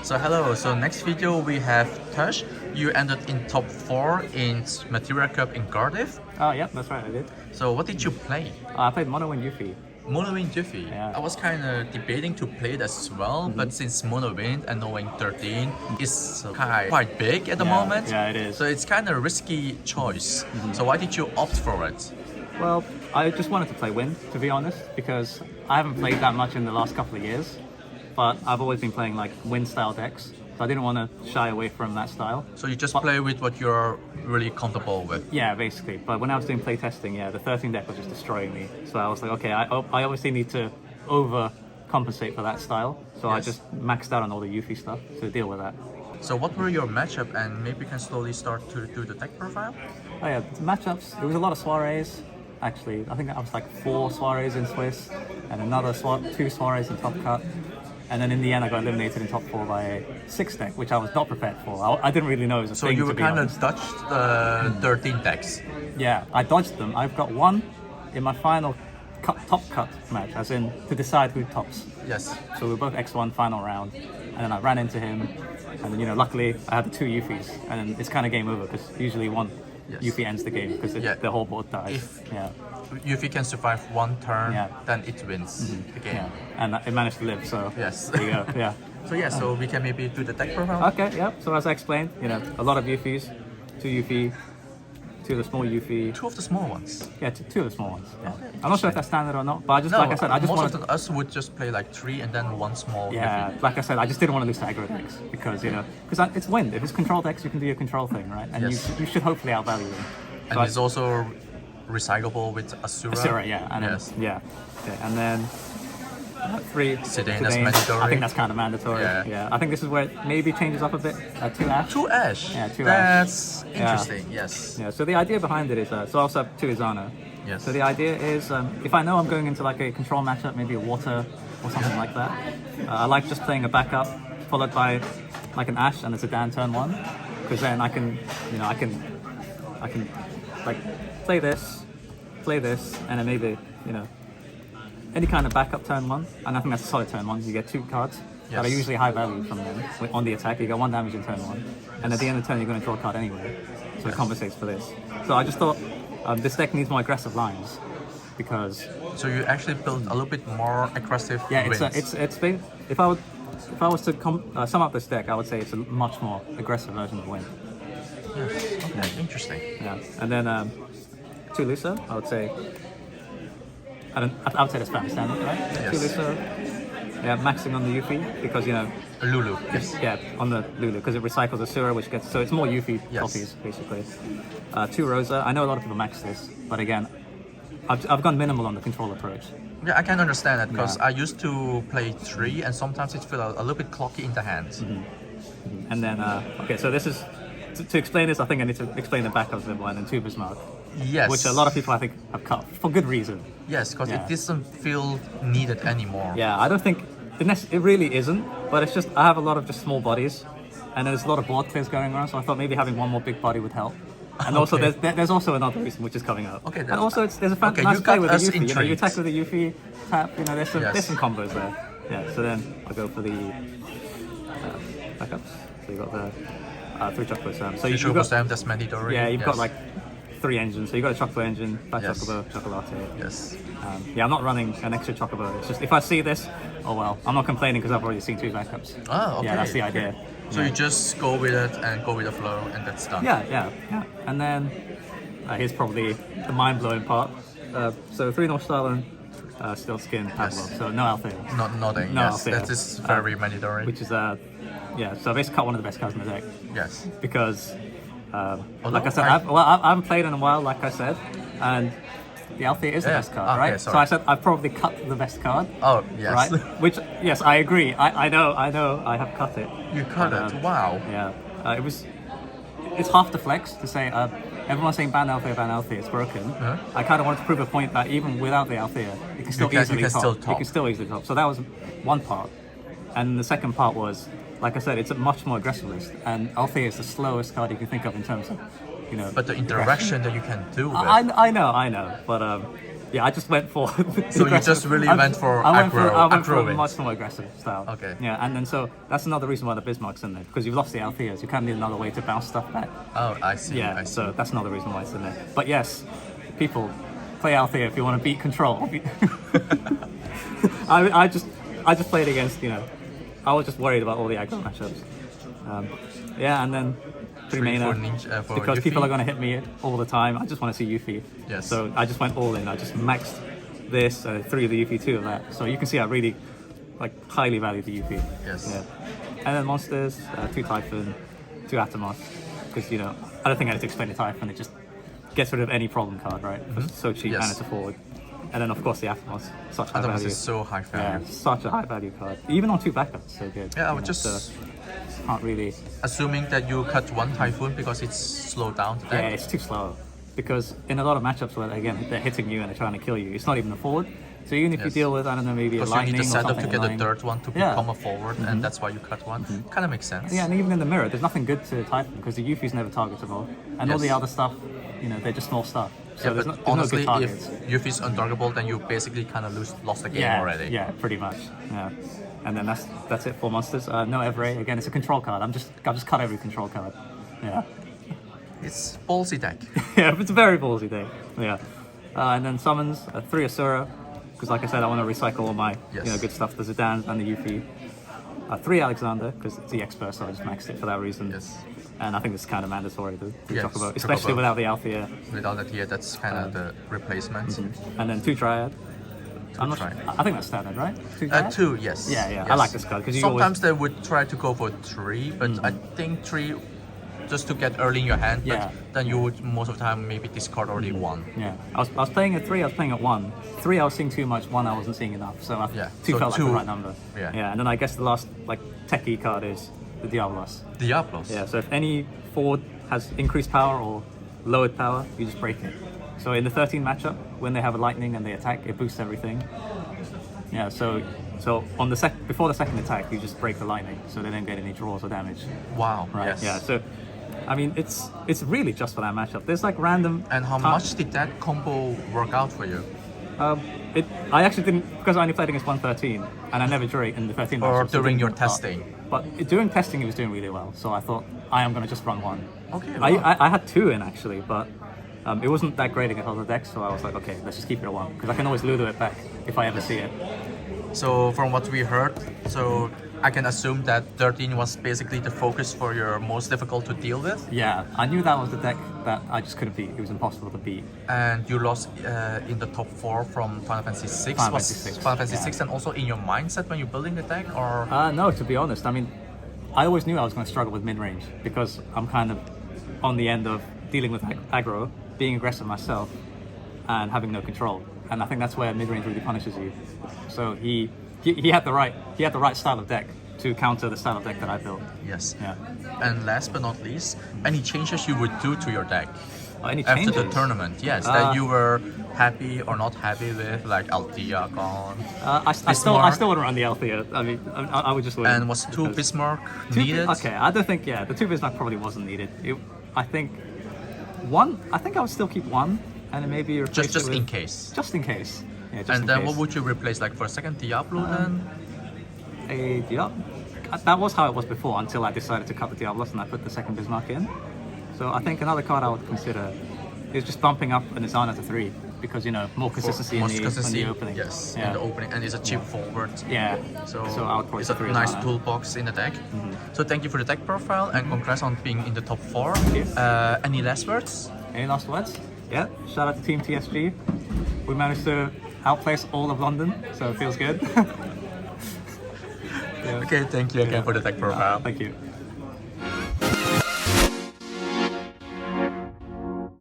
So hello, so next video we have Tush. You ended in top 4 in Materia Cup in Cardiff. Oh, yeah, that's right, I did. So what did you play? I played Mono and Yuffie. Mono Wind Jiffy. Yeah. I was kind of debating to play it as well, but since Mono Wind and knowing 13 is quite big at the moment, Yeah, it is. so it's kind of a risky choice. So why did you opt for it? Well, I just wanted to play Wind, to be honest, because I haven't played that much in the last couple of years, but I've always been playing like Wind-style decks, so I didn't want to shy away from that style. So you just play with what you're really comfortable with? Yeah, basically. But when I was doing playtesting, the 13 deck was just destroying me. So I was like, okay, I obviously need to overcompensate for that style. So I Yes. just maxed out on all the Yuffie stuff to deal with that. So what were your matchup, and maybe you can slowly start to do the deck profile? Oh yeah, the matchups. There was a lot of soirees. Actually, I think I was like 4 soirees in Swiss, and another 2 soirees in Top Cut. And then in the end, I got eliminated in top 4 by a 6 deck, which I was not prepared for. I didn't really know it was a So thing, you were to be kind honest. of dodged the 13 decks. Yeah, I dodged them. I've got one in my final top cut match, as in to decide who tops. Yes. So we were both X1 final round, and then I ran into him, and then luckily I had the 2 Yuffies, and then it's kind of game over because usually one Yes. Yuffie ends the game because the whole board dies. If you can survive one turn, Yeah. then it wins the game. Yeah, and it managed to live. So Yes. there you go. Yeah. So we can maybe do the deck profile. Okay. Yeah. So as I explained, a lot of Yuffies, 2 Yuffie, 2 of the small Yuffie. 2 of the small ones. Yeah, 2 of the small ones. Yeah. Okay, I'm not sure if that's standard or not, but I just No, like I said, I just most wanted. of us would just play like 3 and then 1 small. Yeah, Yuffie. like I said, I just didn't want to lose to aggro decks because it's Wind. If it's control decks, you can do your control thing, right? And Yes. you should hopefully outvalue them. And So it's also recyclable with Asura. Asura, yeah, and Yes. then, and then 3 Sedan, that's Sedan. mandatory. I think that's kind of mandatory. Yeah. I think this is where it maybe changes up a bit. 2 Ash. 2 Ash. Yeah, 2 That's interesting. Yes. Yeah, so the idea behind it is, so I also have 2 Izana. Yes. So the idea is, if I know I'm going into like a control matchup, maybe a water or something like that, I like just playing a backup followed by like an Ash and a Sedan turn 1, because then I can like play this, and then maybe any kind of backup turn 1, and I think that's a solid turn 1. You get 2 cards that are Yes. usually high value from them on the attack. You get 1 damage in turn 1, and at the end of the turn you're going to draw a card anyway, so it compensates for this. So I just thought this deck needs more aggressive lines because So you actually build a little bit more aggressive. it's wins. been, if I was to sum up this deck, I would say it's a much more aggressive version of Wind. Yes. Okay. Interesting. Yeah, and then 2 Lusa, I would say. I would say that's fairly standard, right? Yes. 2 Lusa. Yeah, maxing on the Yuffie because Lulu. Yes. yeah, on the Lulu because it recycles Asura, which gets so it's more Yuffie Yes. copies basically. 2 Rosa. I know a lot of people max this, but again, I've gone minimal on the control approach. Yeah, I can understand that because Yeah. I used to play 3 and sometimes it feels a little bit clocky in the hands. And then okay, so this is to explain this. I think I need to explain the back of the one and 2 Bismarck, Yes. which a lot of people I think have cut for good reason. Yes, because Yeah. it doesn't feel needed anymore. Yeah, I don't think it really isn't, but it's just I have a lot of just small bodies, and there's a lot of board clears going on, so I thought maybe having one more big body would help. And also, Okay. there's also another reason which is coming up. Okay, and also there's a okay, nice you play got with the us Yuffie. You intrigued. attack with the Yuffie, tap. There's Yes. there's some combos there. Yeah. So then I go for the backups. So you got the 3 chocolate Sam. So You you've got that's mandatory. yeah, you've got Yes. like 3 engines. So you've got a chocolate engine, black Yes. chocolate. Yes. Yeah, I'm not running an extra chocobo. It's just if I see this, oh well. I'm not complaining because I've already seen 2 backups. Oh, okay. Yeah, that's the idea. So you just go with it and go with the flow, and that's done. Yeah. And then here's probably the mind-blowing part. So 3 North Star and Steel Skin Pavlov. Yes. So no Althea. Nothing. No, Yes, Althea. that is very mandatory. Which is so I basically cut one of the best cards in the deck Yes. because like I no, said, I haven't played in a while, like I said, and the Althea is the Yeah. best card, Okay, right? So sorry. I said I've probably cut the best card. Oh yes. Right, which yes, I agree. I know, I have cut it. You cut But, it. Wow. Yeah, it's half the flex to say everyone's saying ban Althea, it's broken. I kind of wanted to prove a point that even without the Althea, you can still easily top. You can still easily top. So that was one part, and the second part was, like I said, it's a much more aggressive list, and Althea is the slowest card you can think of in terms of, But the interaction that you can do with. I know, but Yeah, I just went for. So you just really went for I went for aggro a much more aggressive style. Okay. Yeah, and then so that's another reason why the Bismarck's in there, because you've lost the Altheas. You kind of need another way to bounce stuff back. Oh, I see. Yeah, I see. so that's another reason why it's in there. But yes, people, play Althea if you want to beat control. I just played against, I was just worried about all the aggro matchups. Yeah, and then 3 mana, because Yuffie. people are going to hit me all the time. I just want to see Yuffie. Yes. So I just went all in. I just maxed this, 3 of the Yuffie, 2 of that. So you can see I really highly value the Yuffie. Yes. Yeah. And then monsters, 2 Typhon, 2 Atomos. Because, I don't think I need to explain the Typhon. It just gets rid of any problem card, right? It's so cheap and it's a forward. And then of course the Atomos, such high value. Atomos is so high value. Yeah, such a high value card. Even on 2 backups, so good. Yeah, I would just so can't really. Assuming that you cut 1 Typhoon because it's slowed down. Yeah, it's too slow. Because in a lot of matchups where again they're hitting you and they're trying to kill you, it's not even a forward. So even if you deal with, I don't know, maybe a lightning you need the or setup something to get annoying, the third one to become a forward, and that's why you cut one. Kind of makes sense. Yeah, and even in the mirror, there's nothing good to Typhon because the Yuffie's never targetable, and all the other stuff, they're just small stuff. So Yeah, there's, but there's honestly, no good if targets. Yuffie's untargetable, then you basically kind of lost the game already. Yeah, pretty much. Yeah, and then that's it for monsters. No Everay. Again, it's a control card. I've just cut every control card. Yeah. It's ballsy deck. Yeah, it's a very ballsy day. Yeah. And then summons 3 Asura, because like I said, I want to recycle all my good stuff. The Zidane and the Yuffie. 3 Alexander, because it's the expert, so I just maxed it for that reason. Yes. And I think it's kind of mandatory to Yes, talk about, especially without the Althea. Without that here, that's kind of the replacement. And then 2 Triad. I think that's standard, right? 2 Triad? 2, yes. Yeah. Yes. I like this card because sometimes they would try to go for 3, but I think 3 just to get early in your hand. But then you would most of the time maybe discard already 1. Yeah, I was playing at 3. I was playing at 1. 3 I was seeing too much. 1 I wasn't seeing enough. So 2 felt like the right number. Yeah. And then I guess the last techie card is the Diablos. Diablos. Yeah. So if any forward has increased power or lowered power, you just break it. So in the 13 matchup, when they have a lightning and they attack, it boosts everything. Yeah. So on the before the second attack, you just break the lightning, so they don't get any draws or damage. Wow. Right. Yes. Yeah. So. I mean, it's really just for that matchup. There's random. And how much did that combo work out for you? I actually didn't, because I only played against 113, and I never drew it in the 13 Or matchup, during your testing? But during testing, it was doing really well. So I thought, I am going to just run 1. Okay. I had 2 in actually, but it wasn't that great against other decks. So I was like, okay, let's just keep it at 1, because I can always Ludo it back if I ever see it. So from what we heard, so I can assume that 13 was basically the focus for your most difficult to deal with. Yeah, I knew that was the deck that I just couldn't beat. It was impossible to beat. And you lost in the top 4 from Final Fantasy 6. Final Was Fantasy 6, Final Fantasy 6 and also in your mindset when you're building the deck, or? No, to be honest, I mean, I always knew I was going to struggle with mid-range because I'm kind of on the end of dealing with aggro, being aggressive myself, and having no control. And I think that's where mid-range really punishes you. So he had the right style of deck to counter the style of deck that I built. Yes. Yeah. And last but not least, any changes you would do to your deck any changes? after the tournament? Yes, that you were happy or not happy with, like Althea gone. I still wouldn't run the Althea. I mean, I would just win. And was 2 Bismarck needed? Okay, I don't think. Yeah, the 2 Bismarck probably wasn't needed. I think 1. I think I would still keep 1, and then maybe replace just it with, in case. Just in case. Yeah, just and in then case. what would you replace? Like for a second Diablo then? That was how it was before until I decided to cut the Diablos and I put the second Bismarck in. So I think another card I would consider is just bumping up an Izana to 3 because more consistency in the opening. Yes, yeah. in the opening, and it's a cheap forward. Yeah. So I would probably it's a three nice Izana. toolbox in the deck. So thank you for the deck profile and congrats on being in the top 4. Any last words? Any last words? Yeah. Shout out to Team TSG. We managed to outplace all of London, so it feels good. Okay, thank you again for the deck profile. Thank you.